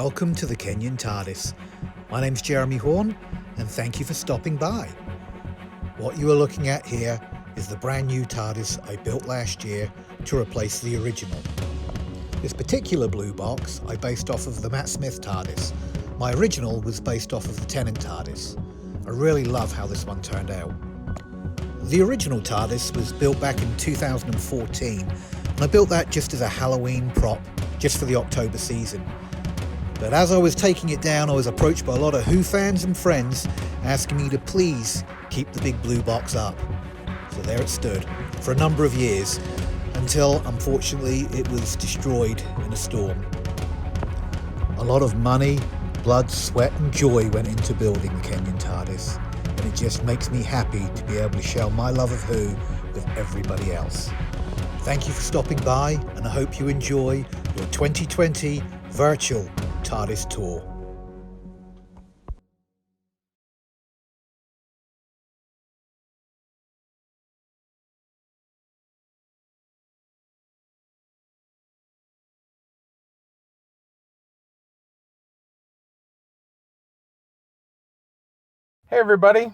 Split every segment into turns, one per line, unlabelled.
Welcome to the Kenyan TARDIS. My name's Jeremy Horn, and thank you for stopping by. What you are looking at here is the brand new TARDIS I built last year to replace the original. This particular blue box I based off of the Matt Smith TARDIS. My original was based off of the Tennant TARDIS. I really love how this one turned out. The original TARDIS was built back in 2014, and I built that just as a Halloween prop, just for the October season. But as I was taking it down, I was approached by a lot of Who fans and friends asking me to please keep the big blue box up. So there it stood for a number of years, until unfortunately it was destroyed in a storm. A lot of money, blood, sweat and joy went into building the Kenyan TARDIS, and it just makes me happy to be able to share my love of Who with everybody else. Thank you for stopping by, and I hope you enjoy your 2020 virtual TARDIS Tour.
Hey everybody,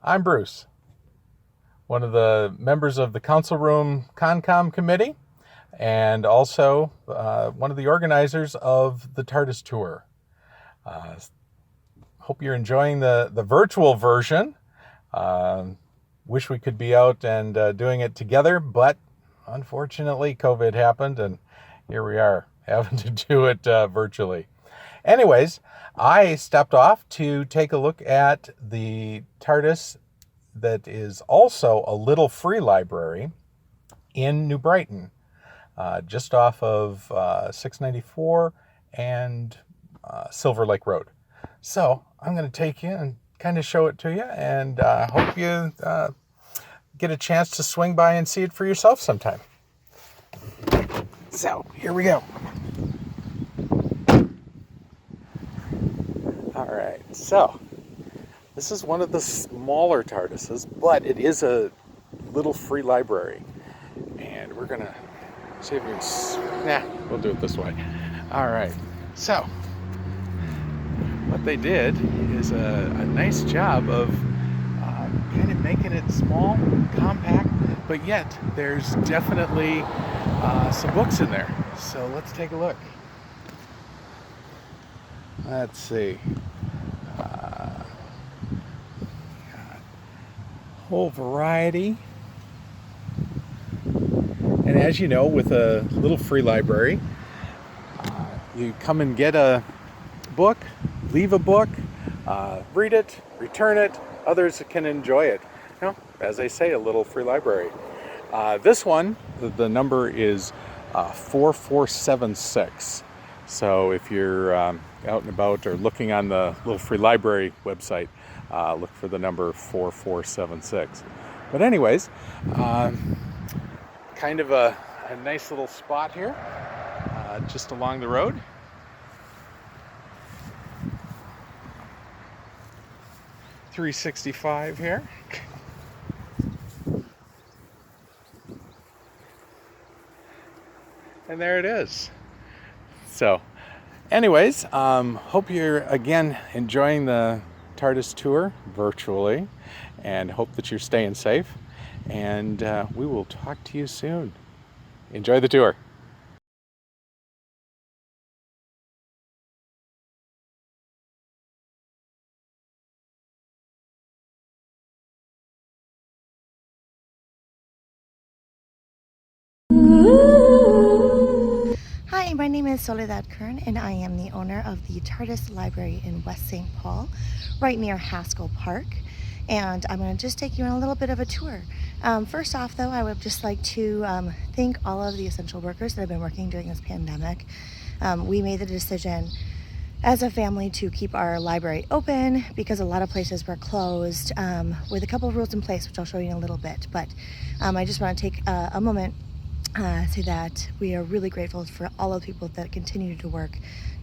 I'm Bruce, one of the members of the Council Room Concom Committee, and also one of the organizers of the TARDIS Tour. Hope you're enjoying the virtual version. Wish we could be out and doing it together, but unfortunately COVID happened and here we are having to do it virtually. Anyways, I stepped off to take a look at the TARDIS that is also a little free library in New Brighton, just off of 694 and Silver Lake Road. So I'm going to take you and kind of show it to you, and hope you get a chance to swing by and see it for yourself sometime. So here we go. All right, so this is one of the smaller TARDISes, but it is a little free library. And we're gonna see if we can, we'll do it this way. All right, so what they did is a nice job of kind of making it small, compact, but yet there's definitely some books in there. So let's take a look. Let's see. Whole variety. And as you know, with a little free library, you come and get a book, leave a book, read it, return it. Others can enjoy it. You know, as I say, a little free library. This one, the number is 4476. So if you're out and about or looking on the Little Free Library website, look for the number 4476. But anyways, kind of a nice little spot here, just along the road. .365 here. And there it is. So anyways, hope you're again enjoying the TARDIS tour virtually, and hope that you're staying safe, and we will talk to you soon. Enjoy the tour.
Hi, my name is Soledad Kern, and I am the owner of the TARDIS Library in West St. Paul, right near Haskell Park. And I'm going to just take you on a little bit of a tour. First off, though, I would just like to thank all of the essential workers that have been working during this pandemic. We made the decision as a family to keep our library open because a lot of places were closed, with a couple of rules in place, which I'll show you in a little bit. But I just want to take a moment say that we are really grateful for all of the people that continue to work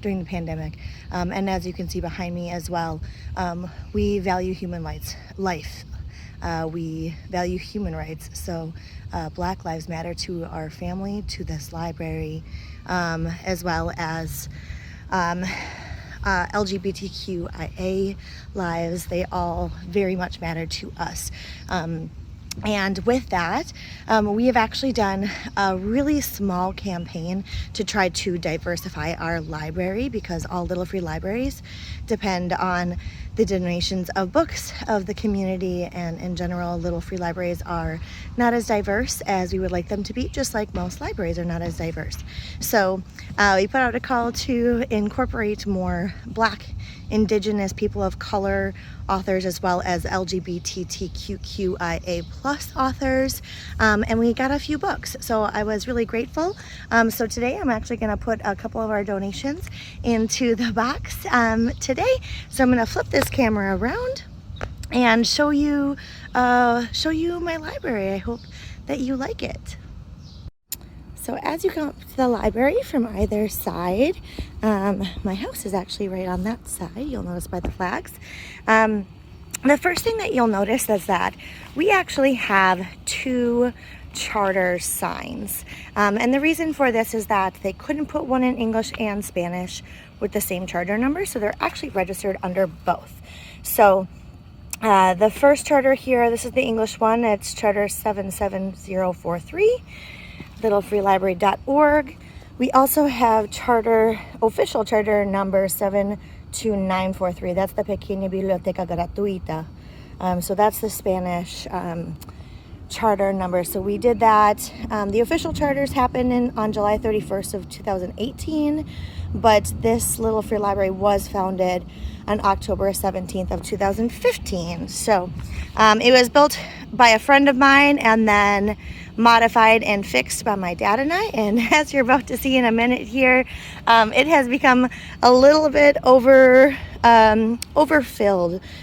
during the pandemic. And as you can see behind me as well, we value human life. We value human rights. So Black Lives Matter to our family, to this library, as well as LGBTQIA lives. They all very much matter to us. And with that, we have actually done a really small campaign to try to diversify our library, because all Little Free Libraries depend on the donations of books of the community, and in general, Little Free Libraries are not as diverse as we would like them to be, just like most libraries are not as diverse. So we put out a call to incorporate more Black, Indigenous, people of color authors, as well as LGBTQIA plus authors, and we got a few books, so I was really grateful. So today I'm actually going to put a couple of our donations into the box today. So I'm going to flip this camera around and show you my library. I hope that you like it. So as you come up to the library from either side, my house is actually right on that side. You'll notice by the flags. The first thing that you'll notice is that we actually have 2 charter signs. And the reason for this is that they couldn't put one in English and Spanish with the same charter number, so they're actually registered under both. So the first charter here, this is the English one, it's charter 77043. littlefreelibrary.org. We also have official charter number 72943. That's the Pequeña Biblioteca Gratuita. So that's the Spanish charter number. So we did that. The official charters happened on July 31st of 2018, but this Little Free Library was founded on October 17th of 2015. So it was built by a friend of mine and then modified and fixed by my dad and I, and as you're about to see in a minute here, it has become a little bit overfilled.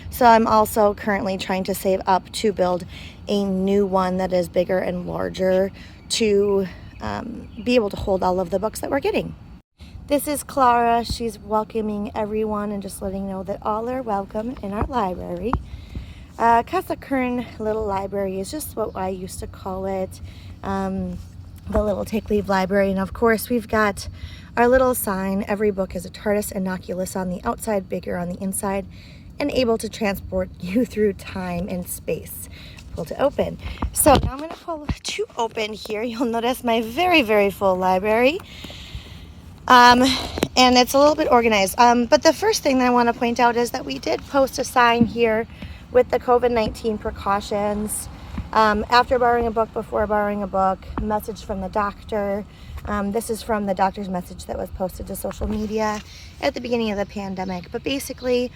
So I'm also currently trying to save up to build a new one that is bigger and larger to be able to hold all of the books that we're getting. This is Clara. She's welcoming everyone and just letting know that all are welcome in our library. Casa Kern Little Library is just what I used to call it, the little take-leave library. And of course, we've got our little sign. Every book is a TARDIS innocuous on the outside, bigger on the inside, and able to transport you through time and space. Pull to open. So now I'm going to pull 2 open here. You'll notice my very, very full library. And it's a little bit organized. But the first thing that I want to point out is that we did post a sign here with the COVID-19 precautions. After borrowing a book, before borrowing a book, message from the doctor. This is from the doctor's message that was posted to social media at the beginning of the pandemic. But basically,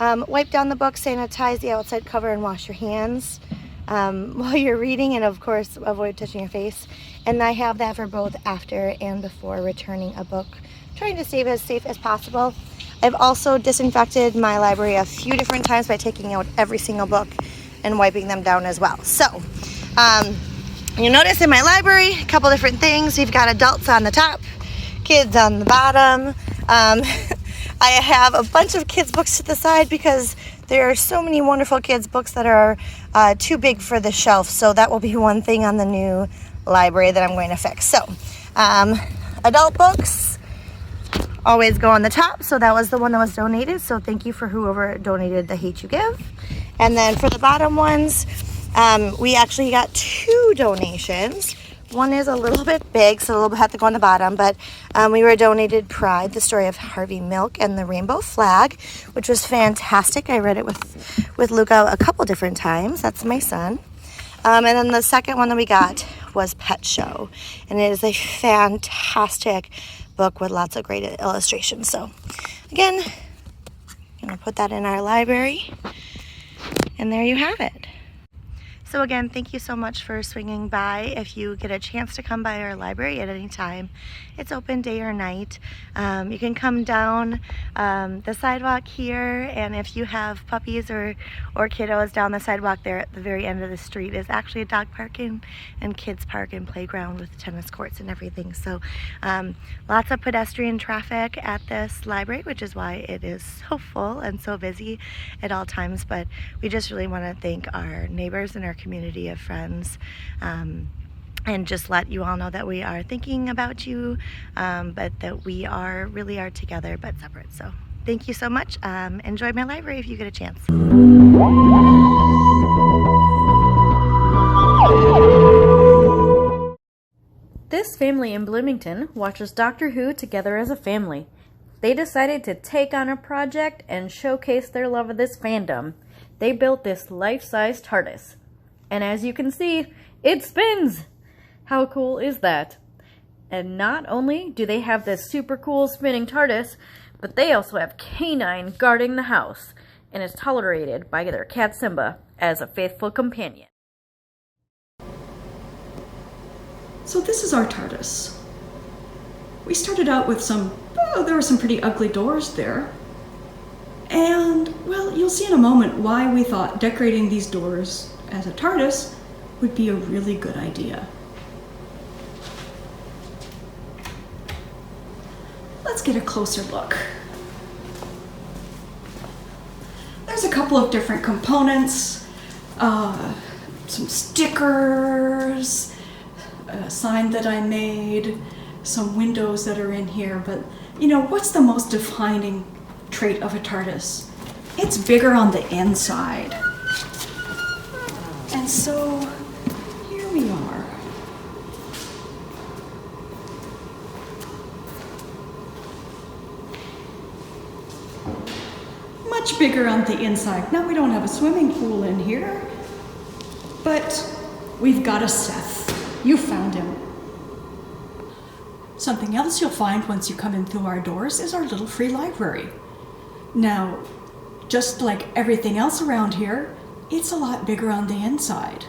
wipe down the book, sanitize the outside cover, and wash your hands while you're reading, and of course, avoid touching your face. And I have that for both after and before returning a book, trying to stay as safe as possible. I've also disinfected my library a few different times by taking out every single book and wiping them down as well. So, you notice in my library, a couple different things. We've got adults on the top, kids on the bottom. I have a bunch of kids' books to the side because there are so many wonderful kids' books that are too big for the shelf. So that will be one thing on the new library that I'm going to fix. So, adult books always go on the top, so that was the one that was donated, so thank you for whoever donated the Hate You Give. And then for the bottom ones, we actually got 2 donations. One is a little bit big, so a little bit had to go on the bottom, but we were donated Pride, the story of Harvey Milk and the Rainbow Flag, which was fantastic. I read it with Luca a couple different times. That's my son. And then the second one that we got was Pet Show, and it is a fantastic book with lots of great illustrations. So again, I'm going to put that in our library, and there you have it. So again, thank you so much for swinging by. If you get a chance to come by our library at any time, it's open day or night. You can come down the sidewalk here, and if you have puppies or kiddos, down the sidewalk there at the very end of the street is actually a dog park and kids park and playground with tennis courts and everything. So lots of pedestrian traffic at this library, which is why it is so full and so busy at all times. But we just really want to thank our neighbors and our community of friends and just let you all know that we are thinking about you, but that we really are together but separate. So thank you so much. Enjoy my library if you get a chance.
This family in Bloomington watches Doctor Who together as a family. They decided to take on a project and showcase their love of this fandom. They built this life-size TARDIS. And as you can see, it spins! How cool is that? And not only do they have this super cool spinning TARDIS, but they also have K9 guarding the house, and is tolerated by their cat Simba as a faithful companion.
So this is our TARDIS. We started out with there were some pretty ugly doors there. And, well, you'll see in a moment why we thought decorating these doors as a TARDIS would be a really good idea. Let's get a closer look. There's a couple of different components, some stickers, a sign that I made, some windows that are in here, but you know, what's the most defining trait of a TARDIS? It's bigger on the inside. And so, here we are. Much bigger on the inside. Now we don't have a swimming pool in here, but we've got a Seth. You found him. Something else you'll find once you come in through our doors is our little free library. Now, just like everything else around here, it's a lot bigger on the inside.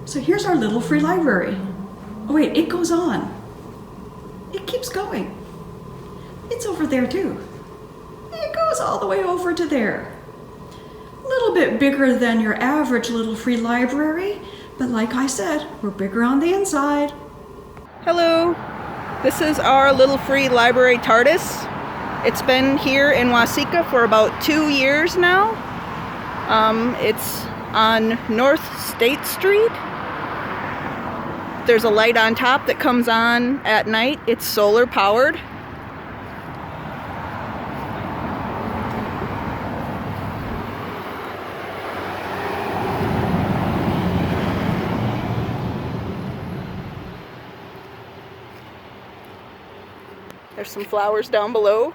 So here's our little free library. Oh wait, it goes on. It keeps going. It's over there too. It goes all the way over to there. A little bit bigger than your average little free library, but like I said, we're bigger on the inside.
Hello, this is our little free library TARDIS. It's been here in Waseca for about 2 years now. It's on North State Street. There's a light on top that comes on at night. It's solar powered. There's some flowers down below.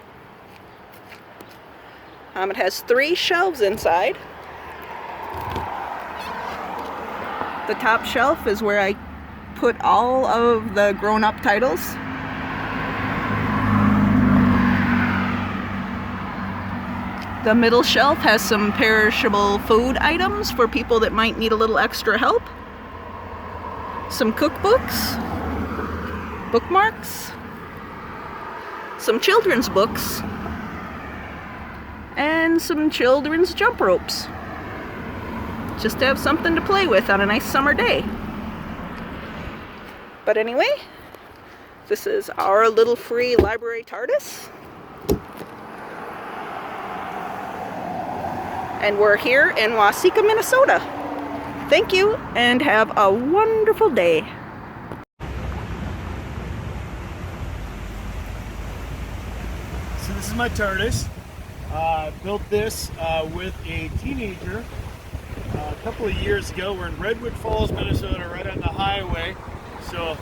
It has 3 shelves inside. The top shelf is where I put all of the grown-up titles. The middle shelf has some perishable food items for people that might need a little extra help. Some cookbooks, bookmarks, some children's books, and some children's jump ropes. Just to have something to play with on a nice summer day. But anyway, this is our little free library TARDIS. And we're here in Waseca, Minnesota. Thank you, and have a wonderful day.
So this is my TARDIS. Built this with a teenager a couple of years ago. We're in Redwood Falls, Minnesota, right on the highway. So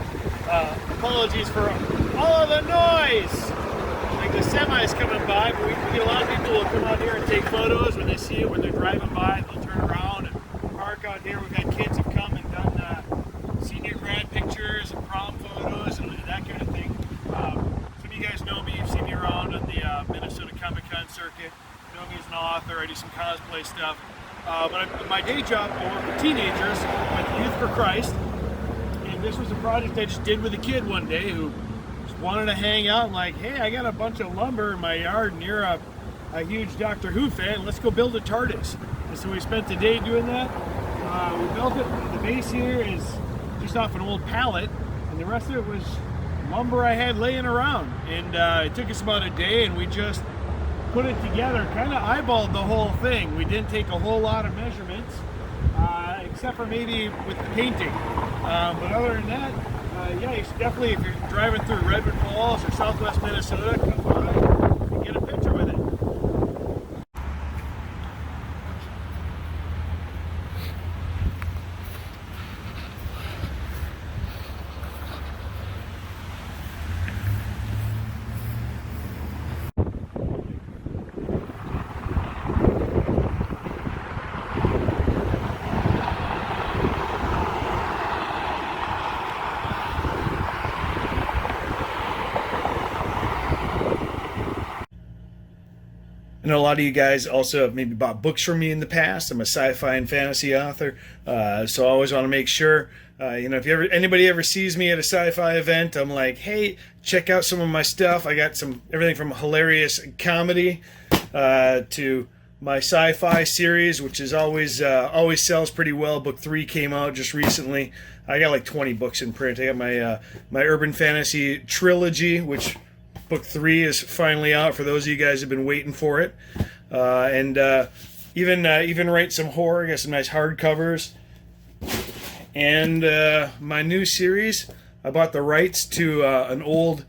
apologies for all of the noise. Like the semi's coming by, but we get a lot of people who will come out here and take photos when they see it, when they're driving by. They'll turn around and park out here. We've got kids who've come and done senior grad pictures and prom photos and that kind of thing. Some of you guys know me. You've seen me around on the Minnesota Comic-Con circuit. You know me as an author. I do some cosplay stuff. But my day job, I work with teenagers with Youth for Christ. And this was a project I just did with a kid one day who just wanted to hang out and like, hey, I got a bunch of lumber in my yard and you're a huge Doctor Who fan. Let's go build a TARDIS. And so we spent the day doing that. We built it. The base here is just off an old pallet, and the rest of it was lumber I had laying around. And it took us about a day, and we just put it together, kind of eyeballed the whole thing. We didn't take a whole lot of measurements, except for maybe with the painting. But other than that, yeah, you should definitely, if you're driving through Redwood Falls or southwest Minnesota, come by and get a picture with it. I know a lot of you guys also have maybe bought books from me in the past. I'm a sci-fi and fantasy author, so I always want to make sure, if anybody ever sees me at a sci-fi event, I'm like, hey, check out some of my stuff. I got everything from hilarious comedy to my sci-fi series, which is always sells pretty well. Book 3 came out just recently. I got like 20 books in print. I got my urban fantasy trilogy, which Book 3 is finally out for those of you guys who've been waiting for it. And even write some horror. I got some nice hardcovers. And my new series, I bought the rights to an old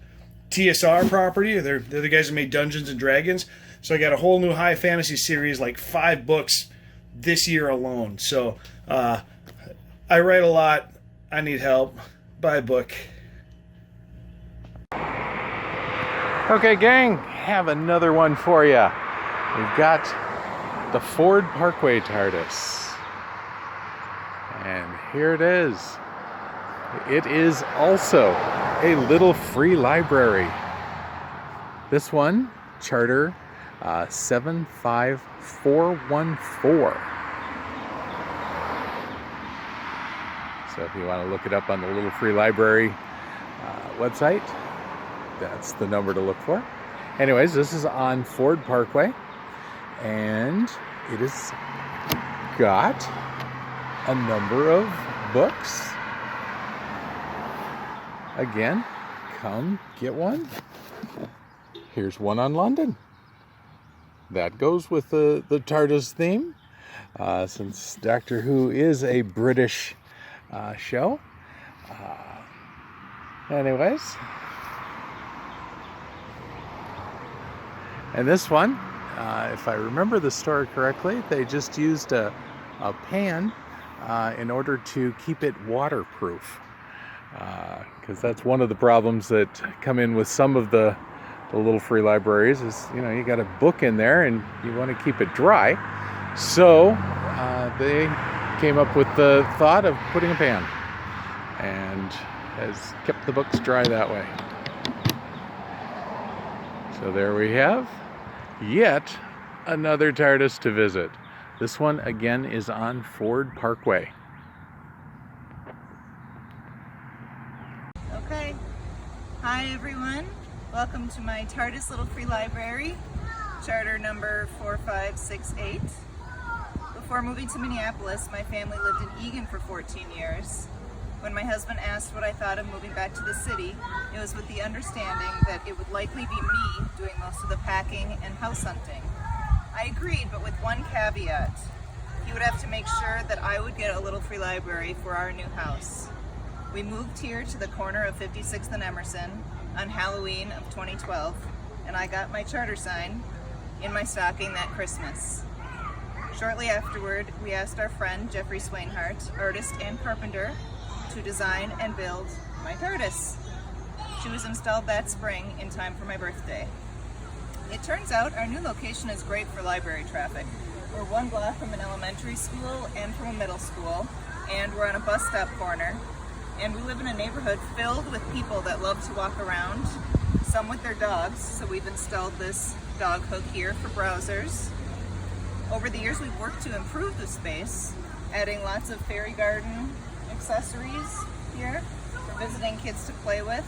TSR property. They're the guys who made Dungeons and Dragons. So I got a whole new high fantasy series, like 5 books this year alone. So I write a lot. I need help. Buy a book.
Okay, gang, have another one for you. We've got the Ford Parkway TARDIS. And here it is. It is also a little free library. This one, Charter 75414. So if you want to look it up on the Little Free Library website, that's the number to look for. Anyways, this is on Ford Parkway, and it has got a number of books. Again, come get one. Here's one on London. That goes with the TARDIS theme, since Doctor Who is a British show. Anyways. And this one, if I remember the story correctly, they just used a pan in order to keep it waterproof. Because that's one of the problems that come in with some of the little free libraries is, you got a book in there and you want to keep it dry. So they came up with the thought of putting a pan, and has kept the books dry that way. So there we have yet another TARDIS to visit. This one again is on Ford Parkway.
Okay. Hi everyone. Welcome to my TARDIS Little Free Library, charter number 4568. Before moving to Minneapolis, my family lived in Eagan for 14 years. When my husband asked what I thought of moving back to the city, it was with the understanding that it would likely be me doing most of the packing and house hunting. I agreed, but with one caveat. He would have to make sure that I would get a little free library for our new house. We moved here to the corner of 56th and Emerson on Halloween of 2012, and I got my charter sign in my stocking that Christmas. Shortly afterward, we asked our friend Jeffrey Swainhart, artist and carpenter, to design and build my TARDIS. She was installed that spring in time for my birthday. It turns out our new location is great for library traffic. We're 1 block from an elementary school and from a middle school, and we're on a bus stop corner, and we live in a neighborhood filled with people that love to walk around, some with their dogs, so we've installed this dog hook here for browsers. Over the years we've worked to improve the space, adding lots of fairy garden accessories here for visiting kids to play with,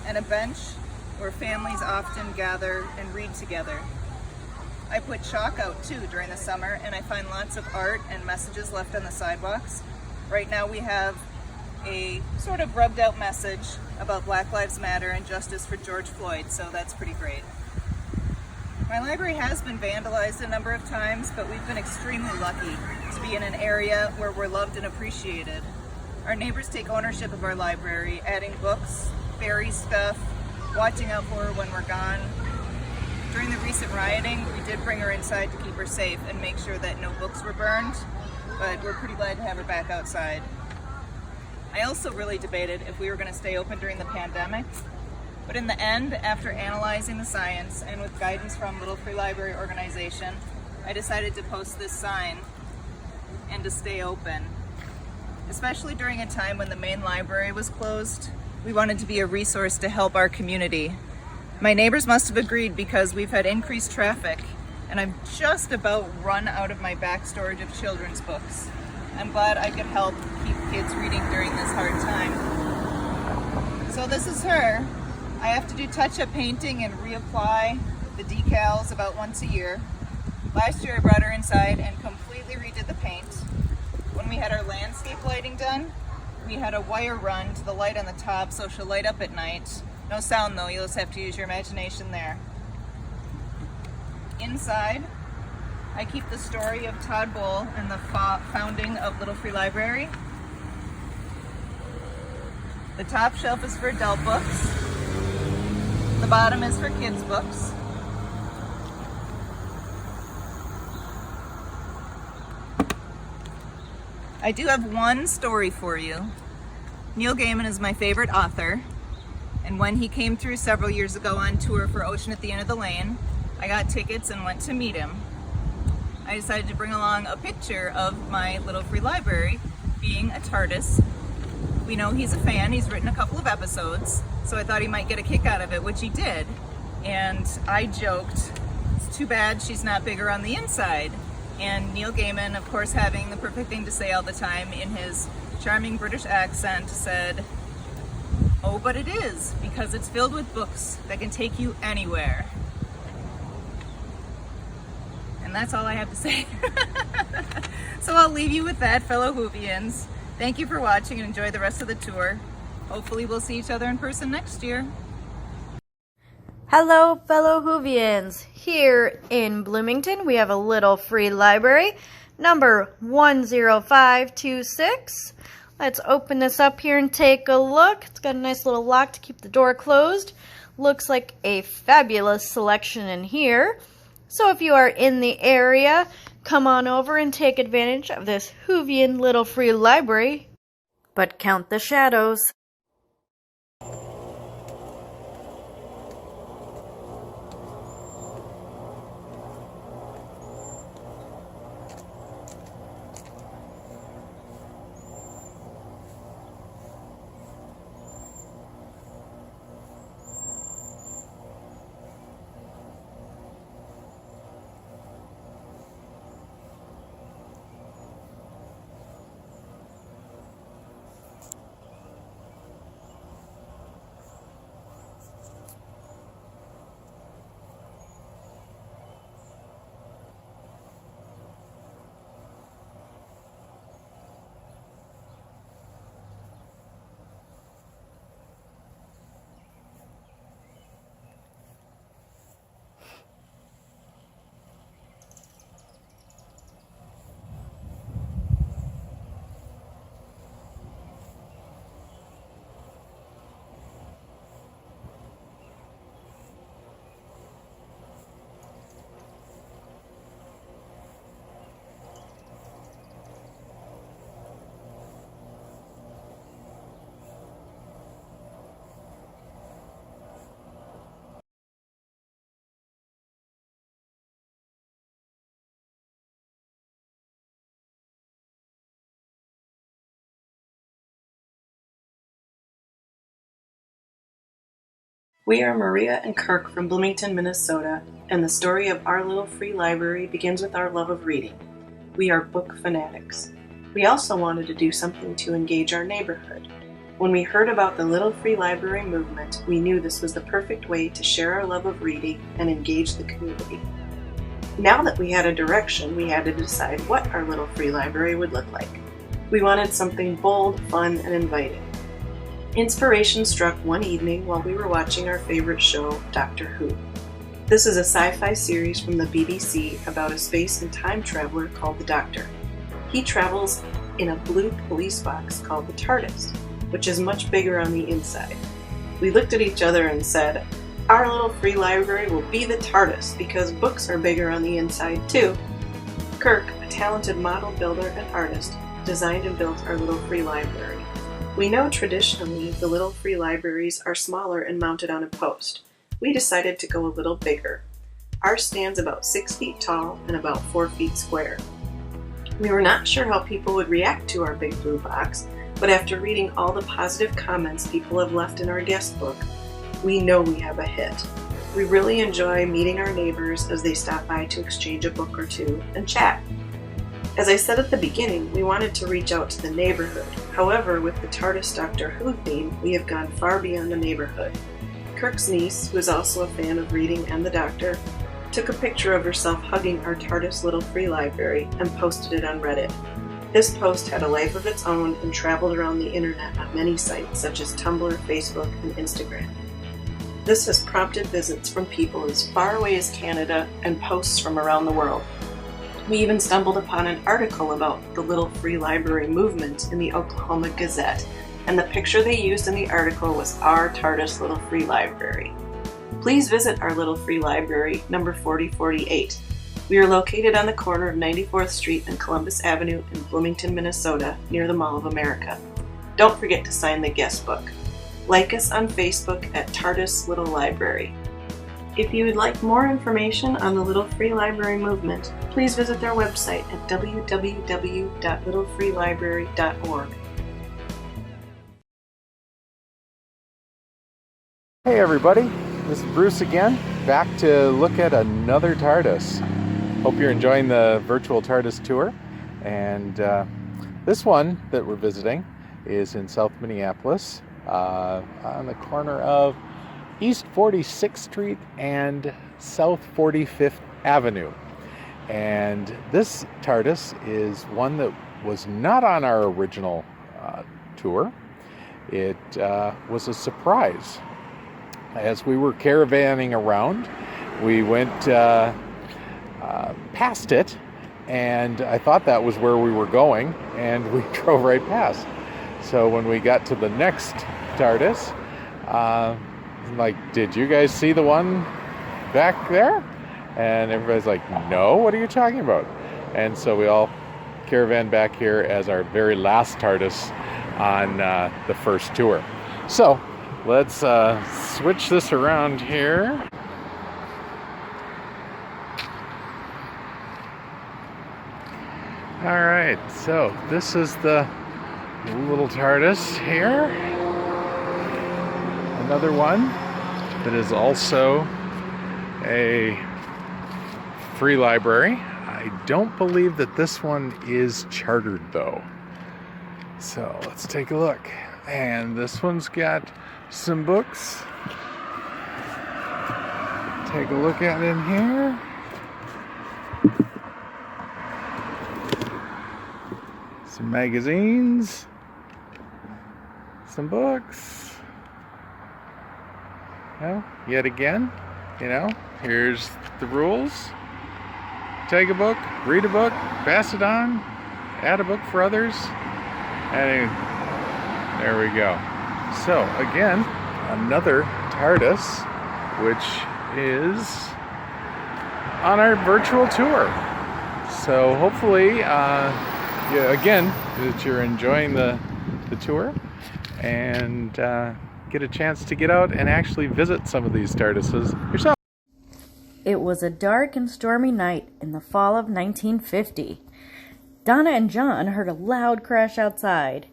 and a bench where families often gather and read together. I put chalk out too during the summer, and I find lots of art and messages left on the sidewalks. Right now we have a sort of rubbed out message about Black Lives Matter and justice for George Floyd, so that's pretty great. My library has been vandalized a number of times, but we've been extremely lucky to be in an area where we're loved and appreciated. Our neighbors take ownership of our library, adding books, bury stuff, watching out for her when we're gone. During the recent rioting, we did bring her inside to keep her safe and make sure that no books were burned, but we're pretty glad to have her back outside. I also really debated if we were going to stay open during the pandemic, but in the end, after analyzing the science and with guidance from Little Free Library organization, I decided to post this sign and to stay open. Especially during a time when the main library was closed, we wanted to be a resource to help our community. My neighbors must have agreed because we've had increased traffic and I've just about run out of my back storage of children's books. I'm glad I could help keep kids reading during this hard time. So this is her. I have to do touch-up painting and reapply the decals about once a year. Last year I brought her inside and completely redid the paint. When we had our landscape lighting done, we had a wire run to the light on the top so she'll light up at night. No sound though, you'll just have to use your imagination there. Inside, I keep the story of Todd Bull and the founding of Little Free Library. The top shelf is for adult books. The bottom is for kids' books. I do have one story for you. Neil Gaiman is my favorite author, and when he came through several years ago on tour for Ocean at the End of the Lane, I got tickets and went to meet him. I decided to bring along a picture of my Little Free Library being a TARDIS. We know he's a fan, he's written a couple of episodes, so I thought he might get a kick out of it, which he did. And I joked, it's too bad she's not bigger on the inside. And Neil Gaiman, of course having the perfect thing to say all the time in his charming British accent, said, "Oh, but it is, because it's filled with books that can take you anywhere." And that's all I have to say. So I'll leave you with that, fellow Whovians. Thank you for watching and enjoy the rest of the tour. Hopefully we'll see each other in person next year.
Hello, fellow Whovians. Here in Bloomington, we have a Little Free Library, number 10526. Let's open this up here and take a look. It's got a nice little lock to keep the door closed. Looks like a fabulous selection in here. So if you are in the area, come on over and take advantage of this Whovian Little Free Library. But count the shadows.
We are Maria and Kirk from Bloomington, Minnesota, and the story of our Little Free Library begins with our love of reading. We are book fanatics. We also wanted to do something to engage our neighborhood. When we heard about the Little Free Library movement, we knew this was the perfect way to share our love of reading and engage the community. Now that we had a direction, we had to decide what our Little Free Library would look like. We wanted something bold, fun, and inviting. Inspiration struck one evening while we were watching our favorite show, Doctor Who. This is a sci-fi series from the BBC about a space and time traveler called the Doctor. He travels in a blue police box called the TARDIS, which is much bigger on the inside. We looked at each other and said, our little free library will be the TARDIS because books are bigger on the inside too. Kirk, a talented model builder and artist, designed and built our little free library. We know traditionally the little free libraries are smaller and mounted on a post. We decided to go a little bigger. Ours stands about 6 feet tall and about 4 feet square. We were not sure how people would react to our big blue box, but after reading all the positive comments people have left in our guest book, we know we have a hit. We really enjoy meeting our neighbors as they stop by to exchange a book or two and chat. As I said at the beginning, we wanted to reach out to the neighborhood. However, with the TARDIS Doctor Who theme, we have gone far beyond the neighborhood. Kirk's niece, who is also a fan of reading and the Doctor, took a picture of herself hugging our TARDIS little free library and posted it on Reddit. This post had a life of its own and traveled around the internet on many sites such as Tumblr, Facebook, and Instagram. This has prompted visits from people as far away as Canada and posts from around the world. We even stumbled upon an article about the Little Free Library movement in the Oklahoma Gazette, and the picture they used in the article was our TARDIS Little Free Library. Please visit our Little Free Library, number 4048. We are located on the corner of 94th Street and Columbus Avenue in Bloomington, Minnesota, near the Mall of America. Don't forget to sign the guest book. Like us on Facebook at TARDIS Little Library. If you would like more information on the Little Free Library movement, please visit their website at www.littlefreelibrary.org.
Hey everybody, this is Bruce again, back to look at another TARDIS. Hope you're enjoying the virtual TARDIS tour. And this one that we're visiting is in South Minneapolis, on the corner of East 46th Street and South 45th Avenue. And this TARDIS is one that was not on our original tour. It was a surprise. As we were caravanning around, we went past it, and I thought that was where we were going, and we drove right past. So when we got to the next TARDIS, like, did you guys see the one back there? And everybody's like, no, what are you talking about? And so we all caravaned back here as our very last TARDIS on the first tour. So let's switch this around here. All right, so this is the little TARDIS here. Another one that is also a free library. I don't believe that this one is chartered though. So let's take a look. And this one's got some books. Take a look at in here. Some magazines. Some books. Well, yet again, here's the rules. Take a book, read a book, pass it on, add a book for others, and there we go. So again, another TARDIS, which is on our virtual tour. So hopefully, again, that you're enjoying the tour and get a chance to get out and actually visit some of these TARDISes yourself.
It was a dark and stormy night in the fall of 1950. Donna and John heard a loud crash outside.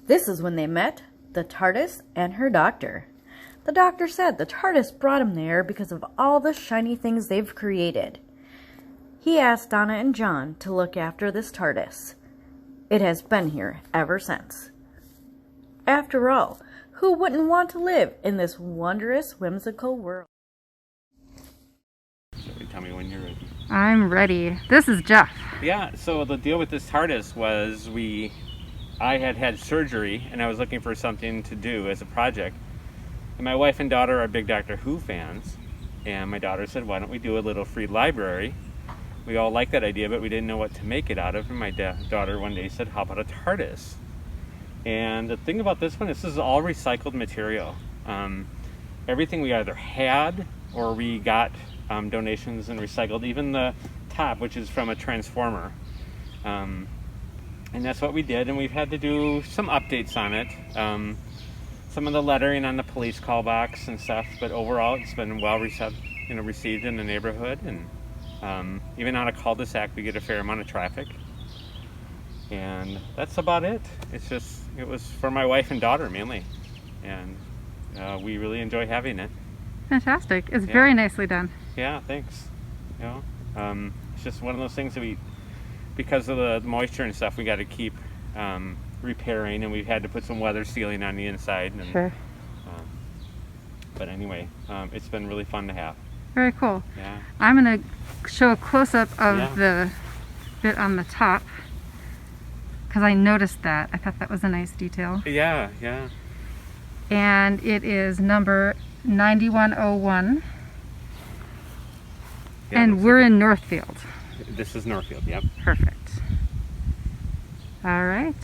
This is when they met the TARDIS and her doctor. The doctor said the TARDIS brought him there because of all the shiny things they've created. He asked Donna and John to look after this TARDIS. It has been here ever since. After all, who wouldn't want to live in this wondrous, whimsical world?
Tell me when you're ready.
I'm ready. This is Jeff.
Yeah, so the deal with this TARDIS was I had surgery and I was looking for something to do as a project. And my wife and daughter are big Doctor Who fans. And my daughter said, why don't we do a little free library? We all liked that idea, but we didn't know what to make it out of. And my daughter one day said, how about a TARDIS? And the thing about this one is this is all recycled material. Everything we either had or we got donations and recycled, even the top, which is from a transformer. And that's what we did, and we've had to do some updates on it. Some of the lettering on the police call box and stuff, but overall it's been well received in the neighborhood, and even on a cul-de-sac we get a fair amount of traffic. And that's about it. It was for my wife and daughter mainly, and we really enjoy having it.
Fantastic. It's very nicely done.
Yeah, thanks. It's just one of those things that because of the moisture and stuff, we got to keep repairing, and we've had to put some weather sealing on the inside. And,
Sure.
But anyway, it's been really fun to have.
Very cool.
Yeah.
I'm going to show a close-up of the bit on the top, because I noticed that. I thought that was a nice detail.
Yeah.
And it is number 9101.
Yeah,
and we're in Northfield.
This is Northfield, yep.
Perfect. All right.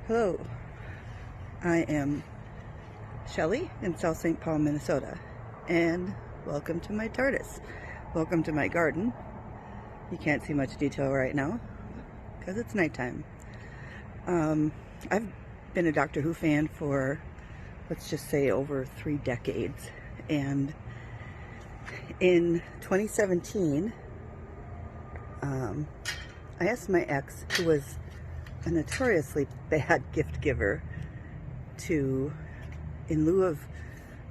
Hello, I am Shelley in South St. Paul, Minnesota, and welcome to my TARDIS. Welcome to my garden. You can't see much detail right now because it's nighttime. I've been a Doctor Who fan for, let's just say, over 3 decades, and in 2017 I asked my ex, who was a notoriously bad gift giver, to, in lieu of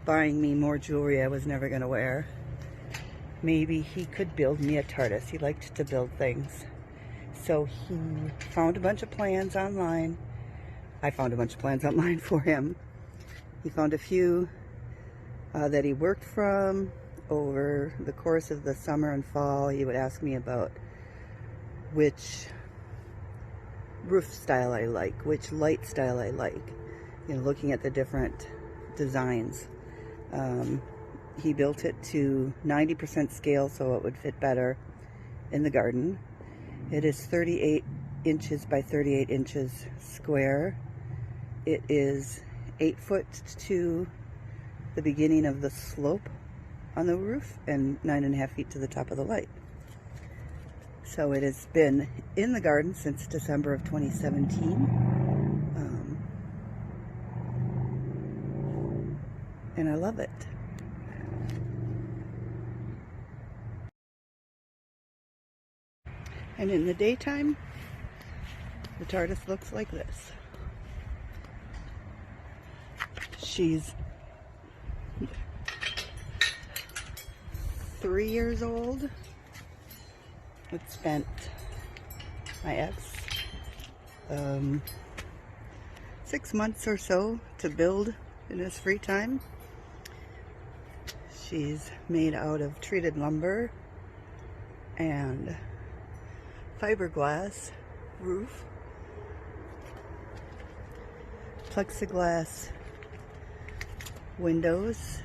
buying me more jewelry I was never going to wear, maybe he could build me a TARDIS. He liked to build things. So he found a bunch of plans online. I found a bunch of plans online for him. He found a few that he worked from over the course of the summer and fall. He would ask me about which roof style I like, which light style I like, looking at the different designs. He built it to 90% scale so it would fit better in the garden. It is 38 inches by 38 inches square. It is 8 foot to the beginning of the slope on the roof and 9.5 feet to the top of the light. So it has been in the garden since December of 2017. and I love it. And in the daytime, the TARDIS looks like this. She's 3 years old. It spent my ex 6 months or so to build in his free time. She's made out of treated lumber and fiberglass roof, plexiglass windows,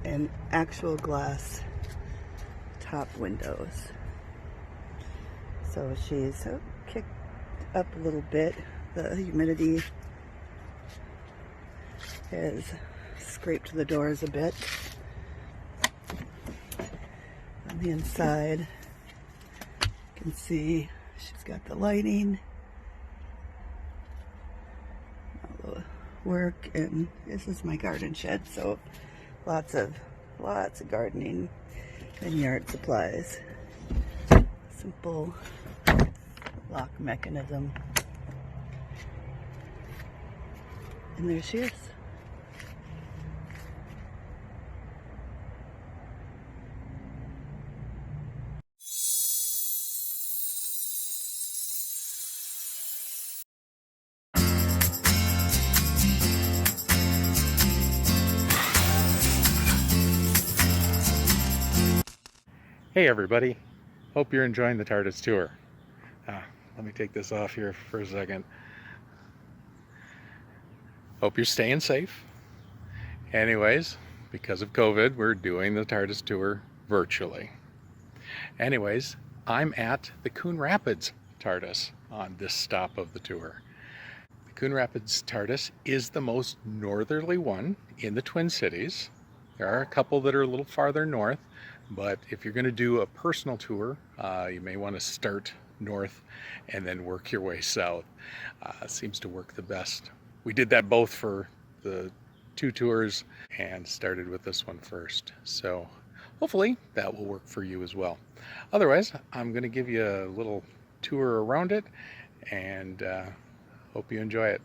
and actual glass top windows. So she's kicked up a little bit. The humidity has scraped the doors a bit. On the inside, you can see she's got the lighting, all the work, and this is my garden shed, so lots of gardening and yard supplies. Simple lock mechanism. And there she is.
Hey everybody, hope you're enjoying the TARDIS tour. Let me take this off here for a second. Hope you're staying safe. Anyways, because of COVID, we're doing the TARDIS tour virtually. Anyways, I'm at the Coon Rapids TARDIS on this stop of the tour. The Coon Rapids TARDIS is the most northerly one in the Twin Cities. There are a couple that are a little farther north, but if you're going to do a personal tour, you may want to start north and then work your way south. Seems to work the best. We did that both for the 2 tours and started with this one first. So hopefully that will work for you as well. Otherwise, I'm going to give you a little tour around it and hope you enjoy it.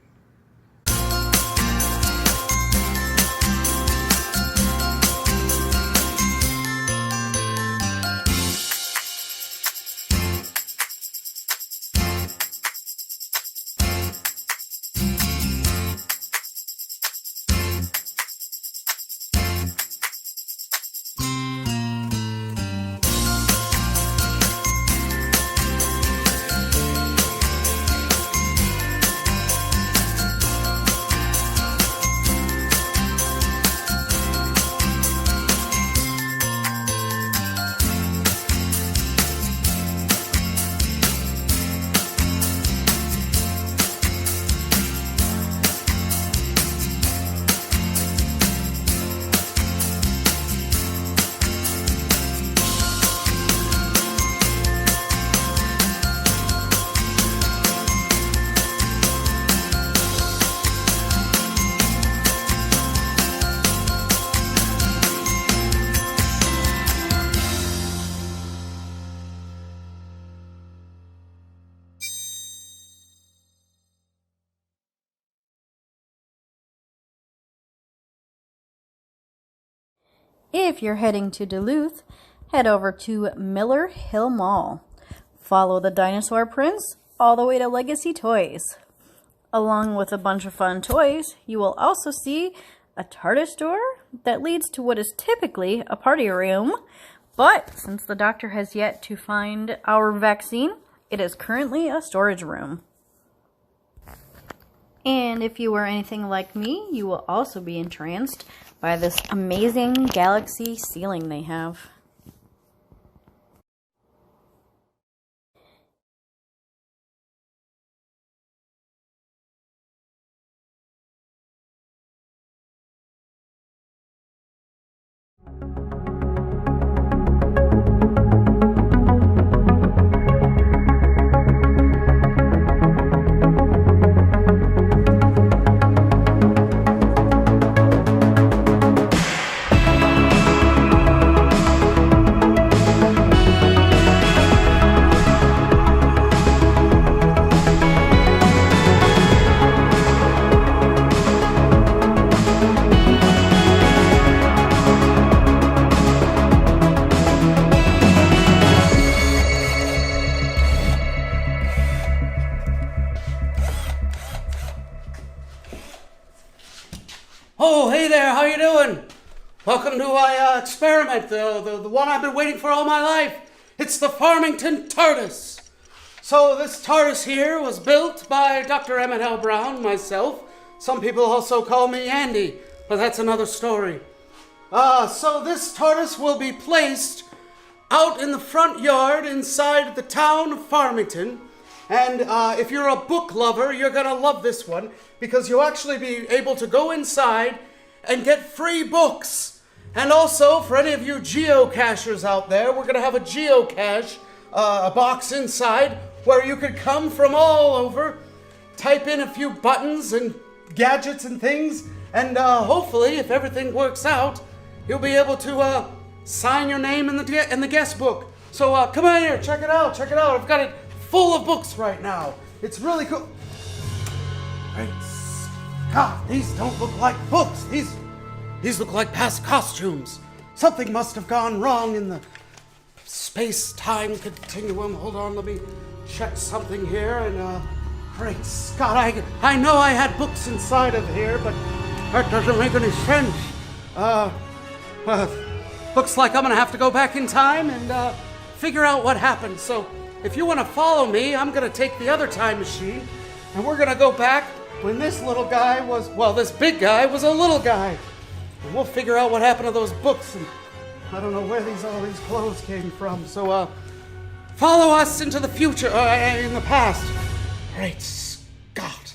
If you're heading to Duluth, head over to Miller Hill Mall. Follow the dinosaur prints all the way to Legacy Toys. Along with a bunch of fun toys, you will also see a TARDIS door that leads to what is typically a party room. But since the doctor has yet to find our vaccine, it is currently a storage room. And if you were anything like me, you will also be entranced by this amazing galaxy ceiling they have.
Oh, hey there, how you doing? Welcome to my experiment, the one I've been waiting for all my life. It's the Farmington TARDIS. So this TARDIS here was built by Dr. Emmett L. Brown, myself. Some people also call me Andy, but that's another story. So this TARDIS will be placed out in the front yard inside the town of Farmington. And if you're a book lover, you're going to love this one because you'll actually be able to go inside and get free books. And also, for any of you geocachers out there, we're going to have a geocache, a box inside where you could come from all over, type in a few buttons and gadgets and things, and hopefully, if everything works out, you'll be able to sign your name in the guest book. So come on here, check it out. I've got it full of books right now. It's really cool. Great Scott, these don't look like books. These look like past costumes. Something must have gone wrong in the space-time continuum. Hold on, let me check something here. And great Scott, I know I had books inside of here, but that doesn't make any sense. Looks like I'm gonna have to go back in time and figure out what happened. So if you want to follow me, I'm going to take the other time machine, and we're going to go back when this little guy was, well, this big guy was a little guy. And we'll figure out what happened to those books, and I don't know where all these clothes came from. So, follow us into the future, in the past. Great Scott.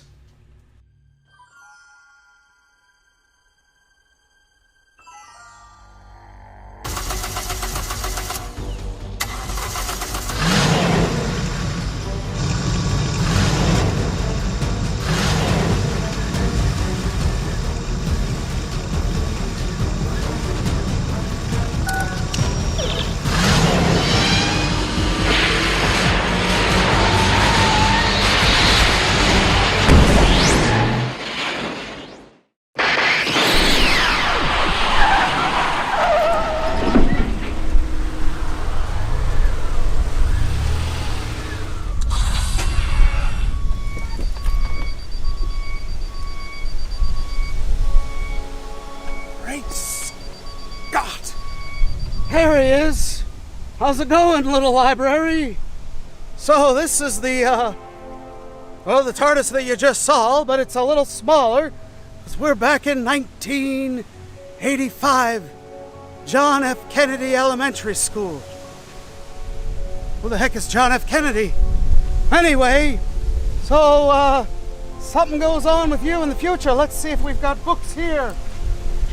There he is. How's it going, little library? So this is the TARDIS that you just saw, but it's a little smaller, because we're back in 1985, John F. Kennedy Elementary School. Who the heck is John F. Kennedy? Anyway, so something goes on with you in the future. Let's see if we've got books here.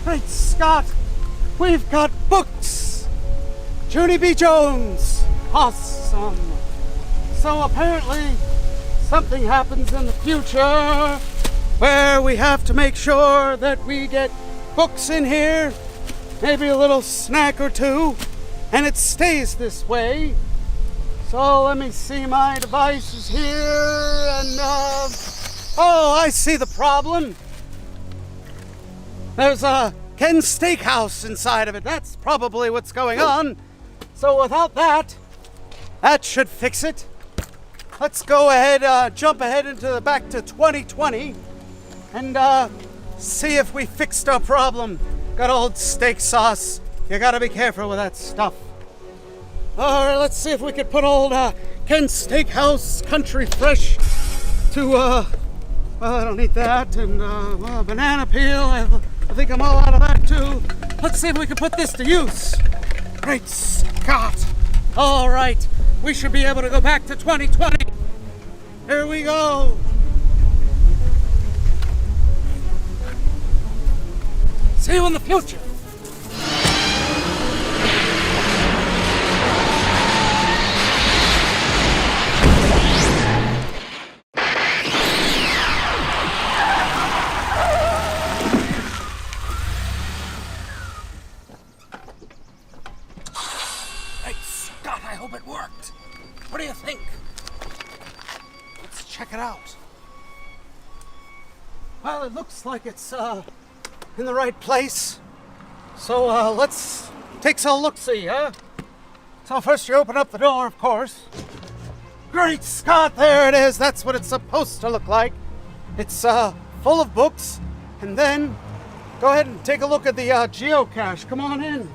Great Scott, we've got books. Junie B. Jones. Awesome. So apparently something happens in the future where we have to make sure that we get books in here, maybe a little snack or two, and it stays this way. So let me see, my devices here, and oh, I see the problem. There's a Ken's Steakhouse inside of it. That's probably what's going on. So without that should fix it. Let's go ahead, jump ahead back to 2020 and see if we fixed our problem. Good old steak sauce. You gotta be careful with that stuff. All right, let's see if we could put old Ken's Steakhouse Country Fresh to, well, I don't need that, and banana peel. I think I'm all out of that too. Let's see if we can put this to use. Great Scott. All right, we should be able to go back to 2020. Here we go. See you in the future. What do you think? Let's check it out. Well, it looks like it's in the right place. So let's take a look-see, huh? So first you open up the door, of course. Great Scott, there it is. That's what it's supposed to look like. It's full of books, and then go ahead and take a look at the geocache. Come on in.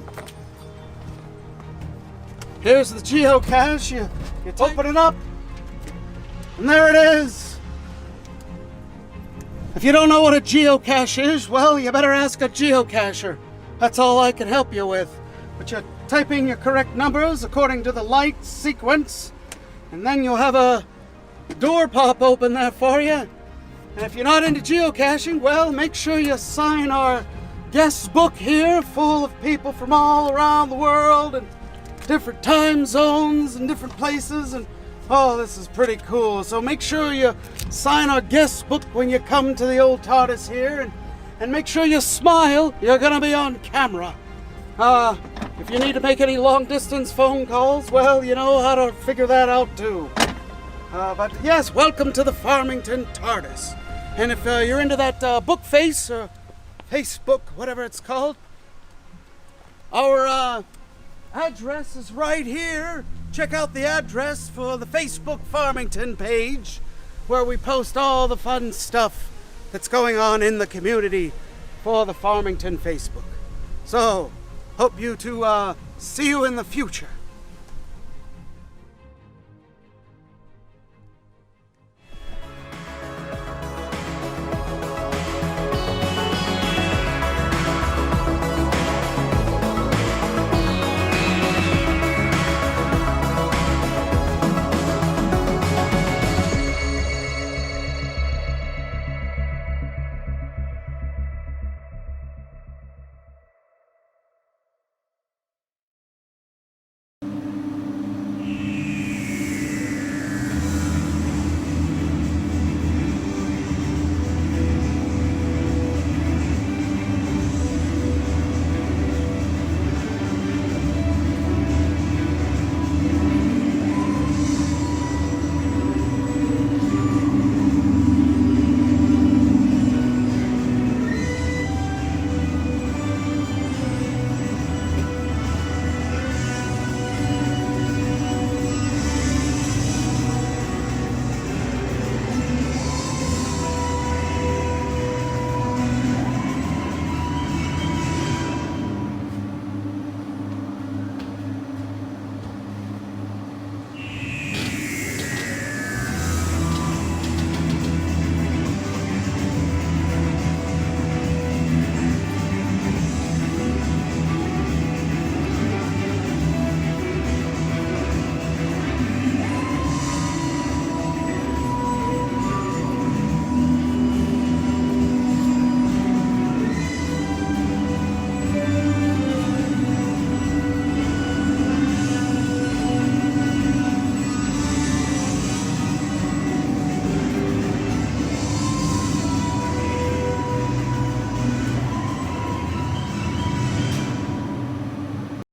Here's the geocache. You open it up, and there it is. If you don't know what a geocache is, well, you better ask a geocacher. That's all I can help you with. But you type in your correct numbers according to the light sequence, and then you'll have a door pop open there for you. And if you're not into geocaching, well, make sure you sign our guest book here, full of people from all around the world and different time zones and different places. And oh, this is pretty cool. So make sure you sign our guest book when you come to the old TARDIS here, and make sure you smile. You're gonna be on camera. If you need to make any long distance phone calls, well, you know how to figure that out too. But yes, welcome to the Farmington TARDIS. And if you're into that book face or Facebook, whatever it's called, our address is right here. Check out the address for the Facebook Farmington page, where we post all the fun stuff that's going on in the community for the Farmington Facebook. So, hope you to see you in the future.